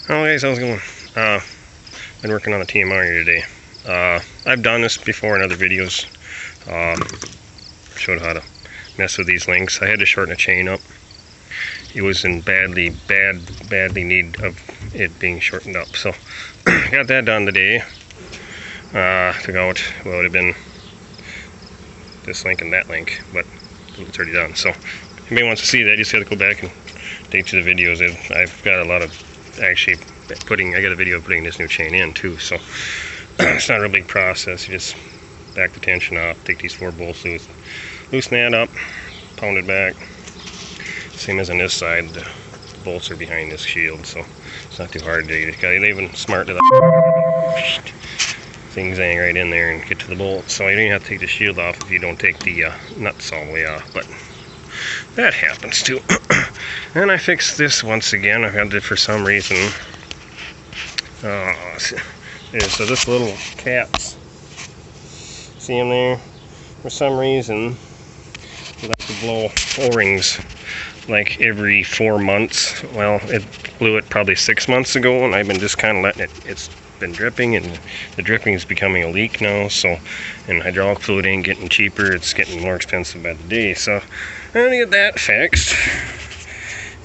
Oh guys, how's it going? Been working on the TMR here today. I've done this before in other videos. Showed how to mess with these links. I had to shorten a chain up. It was in badly need of it being shortened up. So got that done today. Took out what would have been this link and that link, but it's already done. So if anybody wants to see that, you just got to go back and dig to the videos. I've got a lot of actually I got a video of putting this new chain in too, so it's not a real big process. You just back the tension off, take these 4 bolts loose, loosen that up, pound it back. Same as on this side, the bolts are behind this shield, so it's not too hard to get. Got even smart to that thing zang right in there and get to the bolt. So you don't even have to take the shield off if you don't take the nuts all the way off, but that happens too. And I fixed this once again. I had it for some reason. So this little caps, see them there? For some reason, you like to blow O-rings like every 4 months. Well, it blew it probably 6 months ago, and I've been just kind of letting it. It's been dripping, and the dripping is becoming a leak now. So, and hydraulic fluid ain't getting cheaper; it's getting more expensive by the day. So, I'm gonna get that fixed.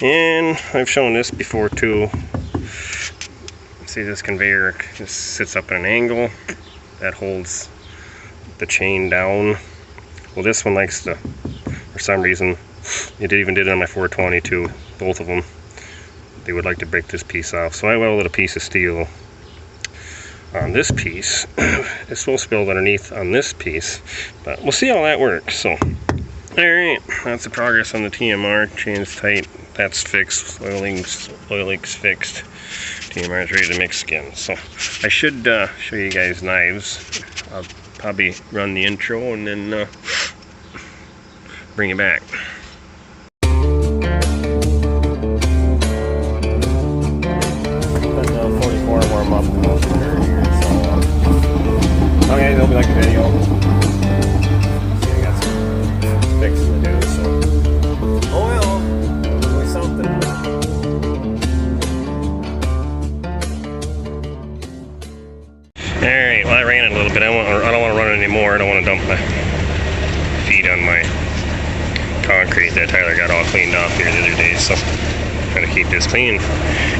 And I've shown this before too. See, this conveyor just sits up at an angle that holds the chain down. Well, this one likes to, for some reason, it even did it on my 420 too, both of them. They would like to break this piece off. So I welded a piece of steel on this piece. It's supposed to build underneath on this piece, but we'll see how that works. So, alright, that's the progress on the TMR. Chain's tight, that's fixed, oil leak's fixed. TMR is ready to mix again. So I should show you guys knives. I'll probably run the intro and then bring it back. Let the 44 warm up. Okay, hope you like the video. I got some fixing to do, so. Oh well, only something. Alright, well I ran it a little bit. I don't want to run it anymore. I don't want to dump my feed on my concrete that Tyler got all cleaned off here the other day, so I'm gonna keep this clean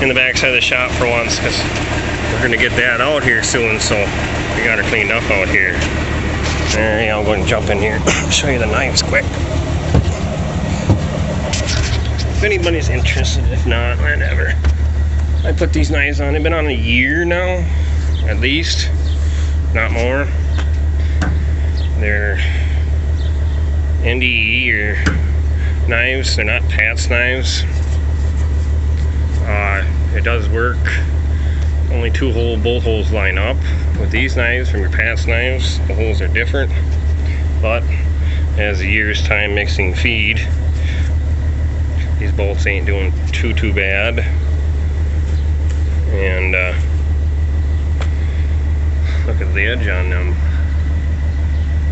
in the back side of the shop for once, because we're gonna get that out here soon, so we got her cleaned up out here. Alright, I'll go and jump in here, show you the knives quick. If anybody's interested, if not, whatever. I put these knives on, they've been on a year now, at least, not more. They're NDE or knives, they're not Pat's knives. It does work. Only 2 bolt holes line up. With these knives from your Pat's knives, the holes are different. But as a year's time mixing feed, these bolts ain't doing too bad. And look at the edge on them.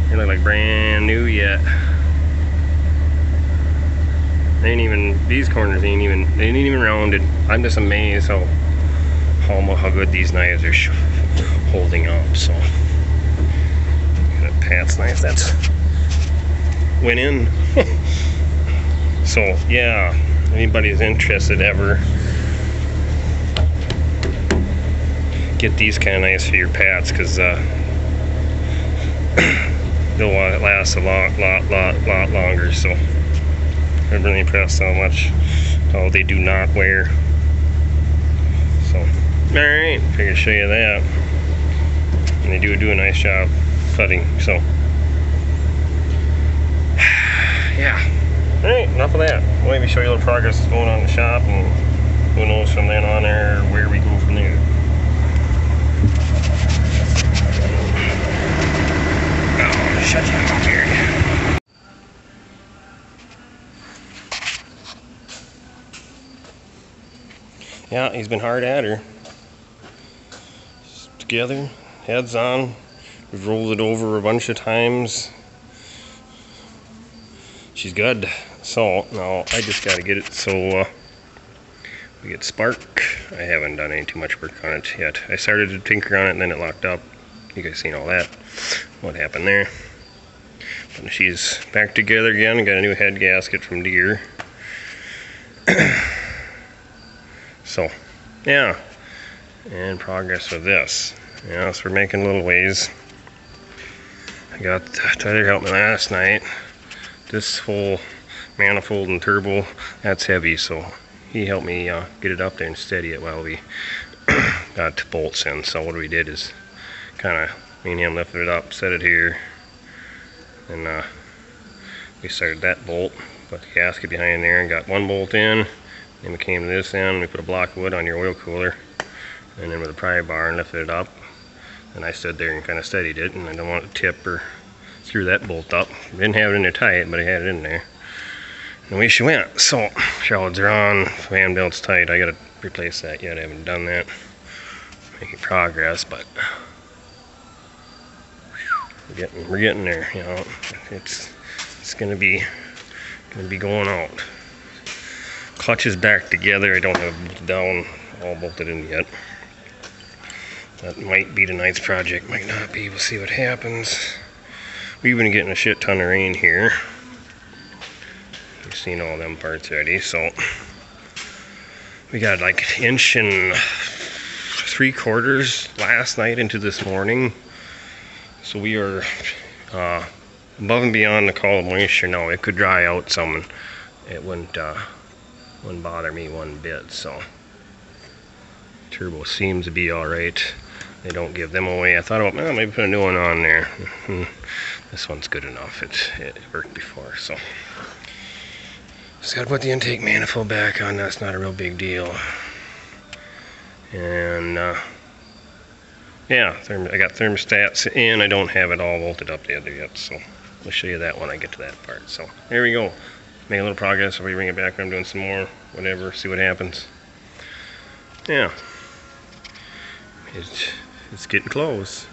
They look like brand new yet. They ain't even, these corners ain't even rounded. I'm just amazed how good these knives are holding up. So that Pat's knife that's went in. So yeah, anybody's interested ever, get these kind of knives for your Pats, because they'll last a lot longer. So I'm really impressed how much they do not wear. So alright, figured to show you that. And they do a nice job cutting. So yeah. Alright, enough of that. I'll maybe show you a little progress that's going on in the shop, and who knows from then on there where we go from there. Oh, shut you up here. Yeah, he's been hard at her. Together, heads on. We've rolled it over a bunch of times. She's good. So now I just got to get it so We get spark. I haven't done any too much work on it yet. I started to tinker on it and then it locked up. You guys seen all that, what happened there. But she's back together again. Got a new head gasket from Deere. So, yeah. And progress with this. Yeah, so we're making little ways. I got Tyler helped me last night. This whole manifold and turbo, that's heavy, so he helped me get it up there and steady it while we got bolts in. So what we did is kind of, me and him lifted it up, set it here, and we started that bolt, put the gasket behind there and got one bolt in. Then we came to this end, we put a block of wood on your oil cooler, and then with a pry bar and lifted it up. And I stood there and kind of steadied it, and I don't want it to tip or screw that bolt up. Didn't have it in there tight, but I had it in there. And away she went. So, shrouds are on, fan belt's tight. I gotta replace that yet, I haven't done that. Making progress, but we're getting there, you know. It's gonna be going out. Clutch is back together. I don't have it bolted down, all bolted in yet. That might be tonight's project, might not be. We'll see what happens. We've been getting a shit ton of rain here. You've seen all them parts already, so we got like 1 3/4 inches last night into this morning. So we are above and beyond the call of moisture now. It could dry out some, and it wouldn't bother me one bit. So turbo seems to be all right. They don't give them away. I thought about, well, maybe put a new one on there. This one's good enough. It worked before, so just gotta put the intake manifold back on. That's not a real big deal. And yeah, I got thermostats in. I don't have it all bolted up together yet, so I'll show you that when I get to that part. So there we go. Make a little progress. If we bring it back, I'm doing some more, whatever. See what happens. Yeah. It's getting close.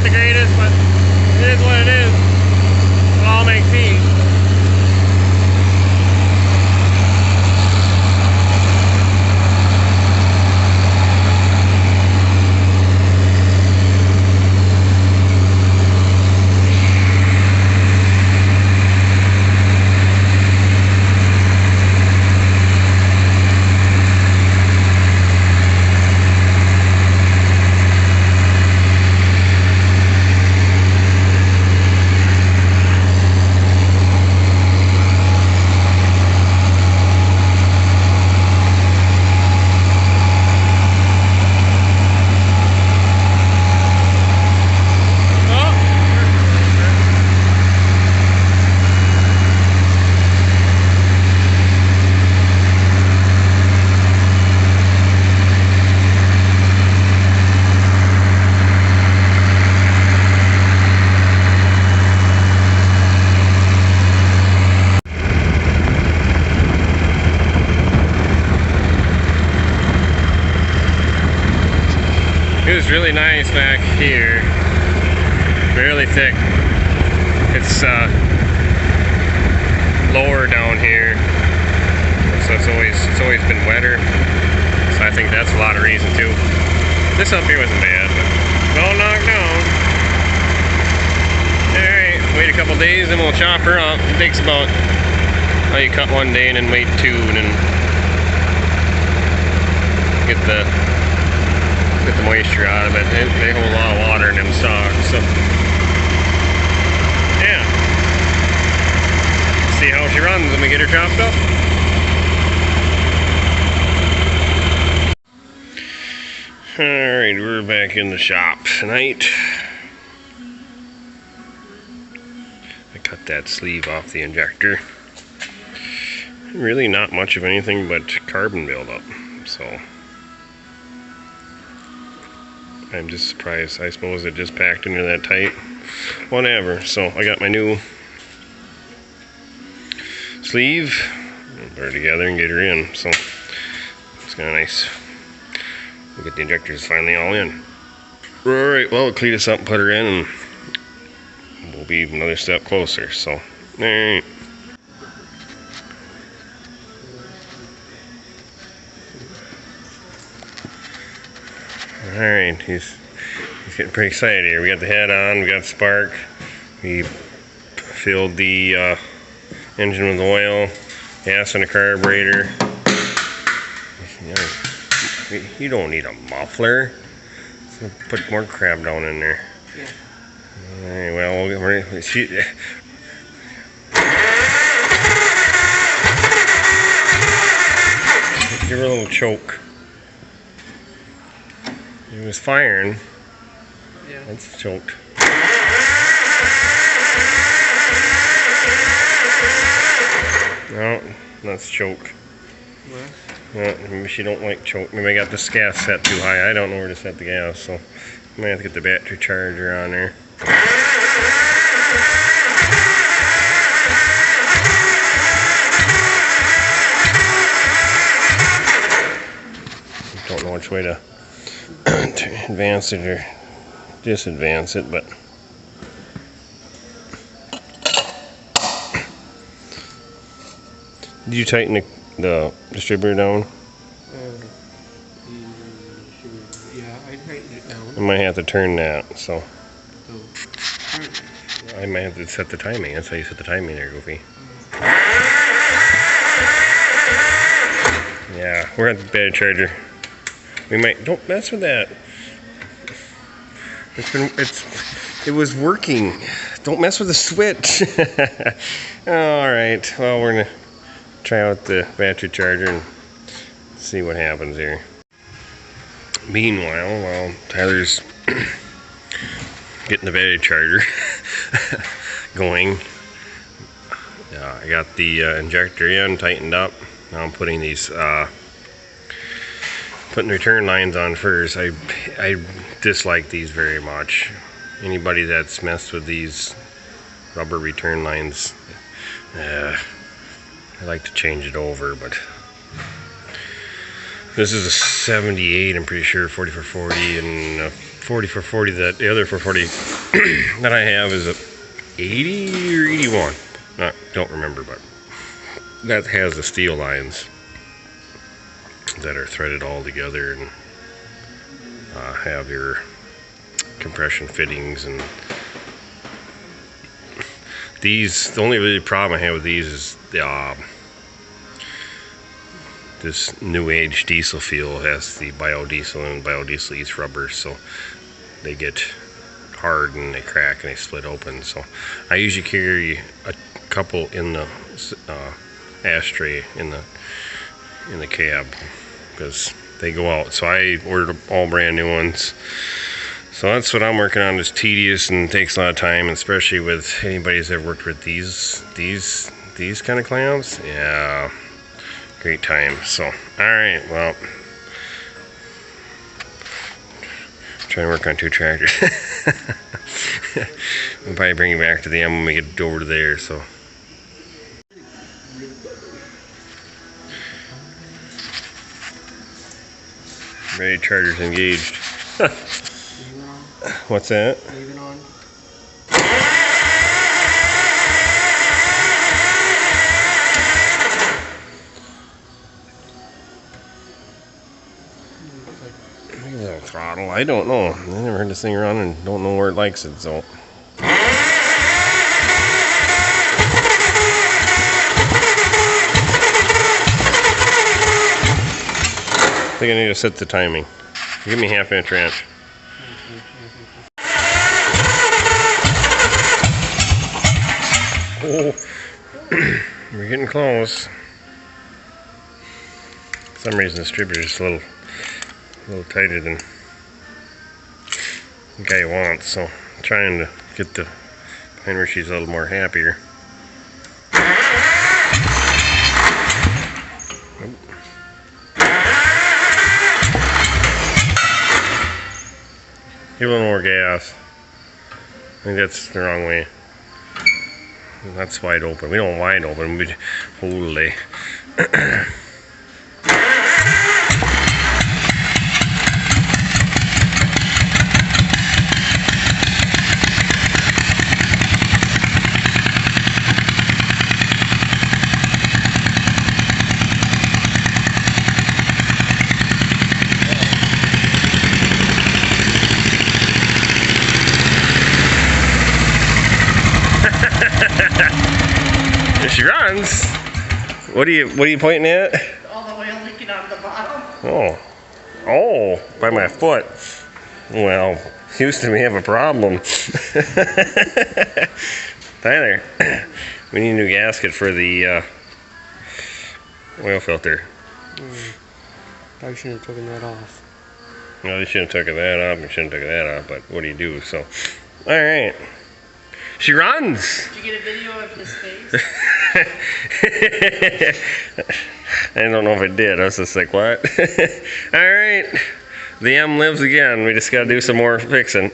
not the greatest, but it is what it is. We'll all make peace. It was really nice back here, fairly thick. It's lower down here, so it's always been wetter. So I think that's a lot of reason too. This up here wasn't bad, but all knocked down. All right, wait a couple days, then we'll chop her up. It takes about, well, you cut one day and then wait 2, and then get the moisture out of it. They hold a lot of water in them stalks, so yeah. See how she runs when we get her chopped up. Alright, we're back in the shop tonight. I cut that sleeve off the injector. Really not much of anything but carbon buildup, so I'm just surprised. I suppose it just packed into that tight. Whatever. So I got my new sleeve. Put her together and get her in. So it's kind of nice. We'll get the injectors finally all in. Alright, well, we'll clean this up and put her in, and we'll be another step closer. So, alright. Alright, he's getting pretty excited here. We got the head on, we got the spark, we filled the engine with oil, gas in the carburetor. You don't need a muffler. Let's put more crap down in there. Yeah. Alright, well, give her a little choke. It was firing. Yeah. That's choked. No, that's choke. What? Yeah, maybe she don't like choke. Maybe I got this gas set too high. I don't know where to set the gas, so I might have to get the battery charger on there. Don't know which way to advance it or disadvance it, but did you tighten the distributor down? Yeah, I tightened it down. I might have to turn that, so I might have to set the timing. That's how you set the timing there, Goofy. Yeah, we're at the battery charger. We might, don't mess with that. It was working. Don't mess with the switch. Alright, well, we're gonna try out the battery charger and see what happens here. Meanwhile, while Tyler's getting the battery charger going, I got the injector in, tightened up. Now I'm putting these putting return lines on first. I dislike these very much. Anybody that's messed with these rubber return lines, I like to change it over, but this is a 78, I'm pretty sure, 40 for 40, and 40 for 40, that the other 440 that I have is a 80 or 81. Don't remember, but that has the steel lines that are threaded all together and have your compression fittings. And these, the only really problem I have with these is this new age diesel fuel has the biodiesel, and biodiesel eats rubber, so they get hard and they crack and they split open. So I usually carry a couple in the ashtray in the cab because they go out. So I ordered all brand new ones. So that's what I'm working on. It's tedious and takes a lot of time, especially with anybody who's ever worked with these kind of clamps. Yeah, great time. So all right, well, trying to work on 2 tractors. We'll probably bring it back to the M when we get over to there. So ready, chargers engaged. What's that? Leave it on. Maybe a little throttle. I don't know. I never heard this thing run and don't know where it likes it. So. I think I need to set the timing. Give me half-inch wrench. Oh, we're getting close. For some reason, the distributor is a little tighter than the guy wants. So, I'm trying to get the find where she's a little more happier. Give a little more gas. I think that's the wrong way. That's wide open. We don't wide open. We holy. She runs. What are you pointing at? All the oil leaking out of the bottom. Oh, by my foot. Well, Houston, we have a problem. Tyler, we need a new gasket for the oil filter. Probably shouldn't have taken that off. No, they shouldn't have taken that off. We shouldn't have taken that off. But what do you do? So, all right. She runs. Did you get a video of his face? I don't know if it did. I was just like, what? All right. The M lives again. We just got to do some more fixing.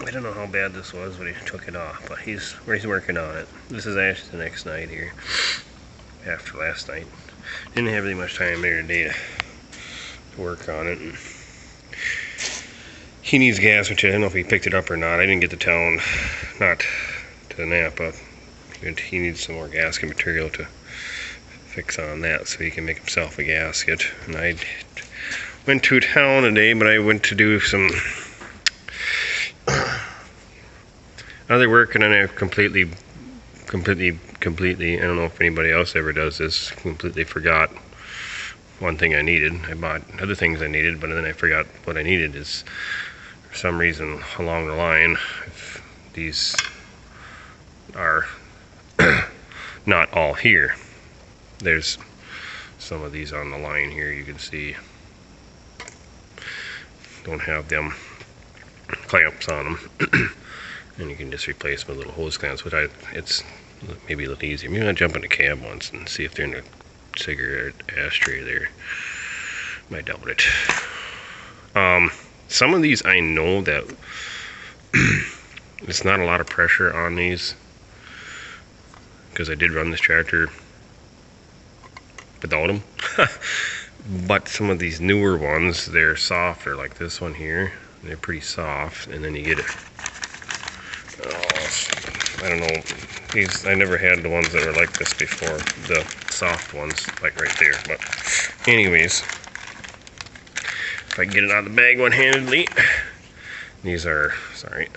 I don't know how bad this was when he took it off, but he's working on it. This is actually the next night here, after last night. Didn't have really much time there today to work on it. And he needs gas, which I don't know if he picked it up or not. I didn't get to town, not to Napa. He needs some more gasket material to fix on that so he can make himself a gasket. And I went to town today, but I went to do some other work, and then I completely, I don't know if anybody else ever does this, completely forgot one thing I needed. I bought other things I needed, but then I forgot what I needed. Is for some reason along the line, if these are not all here. There's some of these on the line here, you can see don't have them clamps on them. And you can just replace them with little hose clamps, which it's maybe a little easier. Maybe I'll jump in the cab once and see if they're in the cigarette ashtray there. I doubt it. Some of these I know that it's not a lot of pressure on these. because I did run this tractor without them. But some of these newer ones, they're softer, like this one here. They're pretty soft, and then you get it. I don't know. These, I never had the ones that were like this before. The soft ones, like right there. But anyways, if I can get it out of the bag one-handedly, these are, sorry,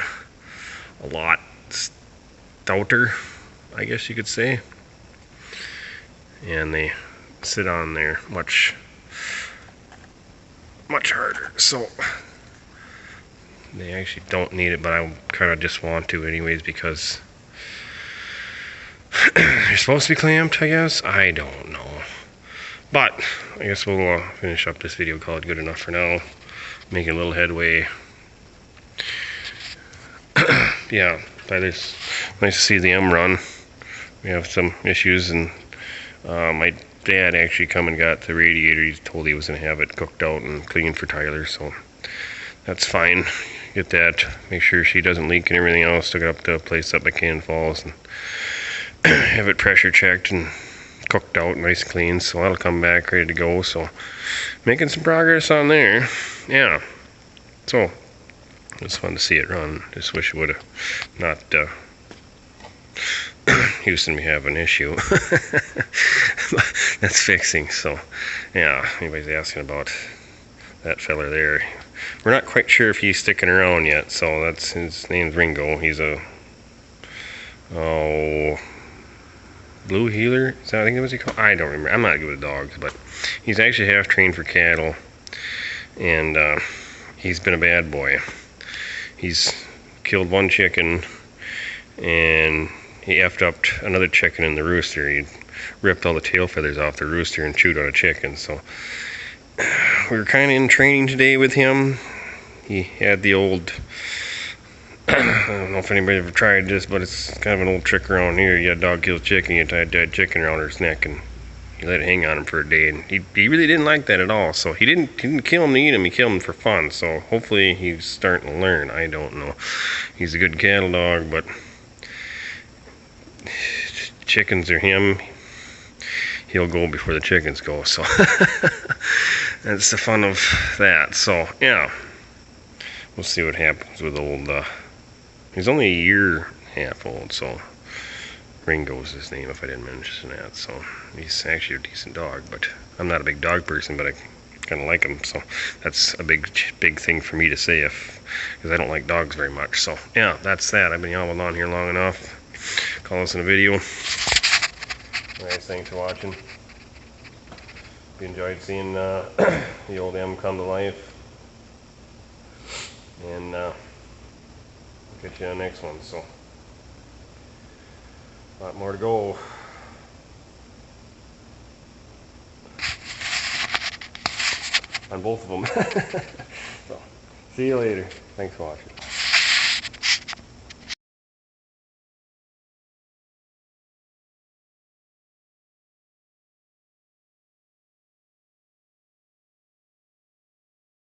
a lot stouter, I guess you could say. And they sit on there much harder. So they actually don't need it, but I kind of just want to anyways because you're supposed to be clamped, I guess. I don't know. But I guess we'll finish up this video, call it good enough for now. Making a little headway. Yeah, that is nice to see the M run. We have some issues, and my dad actually come and got the radiator. He told he was going to have it cooked out and cleaned for Tyler, so that's fine. Get that, make sure she doesn't leak and everything else. Took it up to a place up by Cannon Falls and have it pressure checked and cooked out nice and clean, so that'll come back ready to go. So making some progress on there. Yeah, so it's fun to see it run. Just wish it would have not Houston, we have an issue that's fixing. So yeah, anybody's asking about that fella there, we're not quite sure if he's sticking around yet. So that's, his name's Ringo. He's a blue heeler, is that, I think that was he called? I don't remember. I'm not good with dogs, but he's actually half trained for cattle, and he's been a bad boy. He's killed one chicken, and he effed up another chicken in the rooster. He ripped all the tail feathers off the rooster and chewed on a chicken. So we were kind of in training today with him. He had the old, I don't know if anybody ever tried this, but it's kind of an old trick around here. You got a dog kills chicken, you tie a dead chicken around his neck, and you let it hang on him for a day. And he really didn't like that at all. So he didn't kill him to eat him, he killed him for fun. So hopefully he's starting to learn. I don't know. He's a good cattle dog, but chickens are him. He'll go before the chickens go. So that's the fun of that. So yeah, we'll see what happens with old, he's only a year and a half old, so Ringo's his name if I didn't mention that. So he's actually a decent dog, but I'm not a big dog person, but I kind of like him. So that's a big thing for me to say, because I don't like dogs very much. So yeah, that's that. I've been yawning on here long enough. Call this in a video. Nice, thanks for watching. If you enjoyed seeing the old M come to life, and we'll catch you on the next one. So a lot more to go. On both of them. So see you later. Thanks for watching.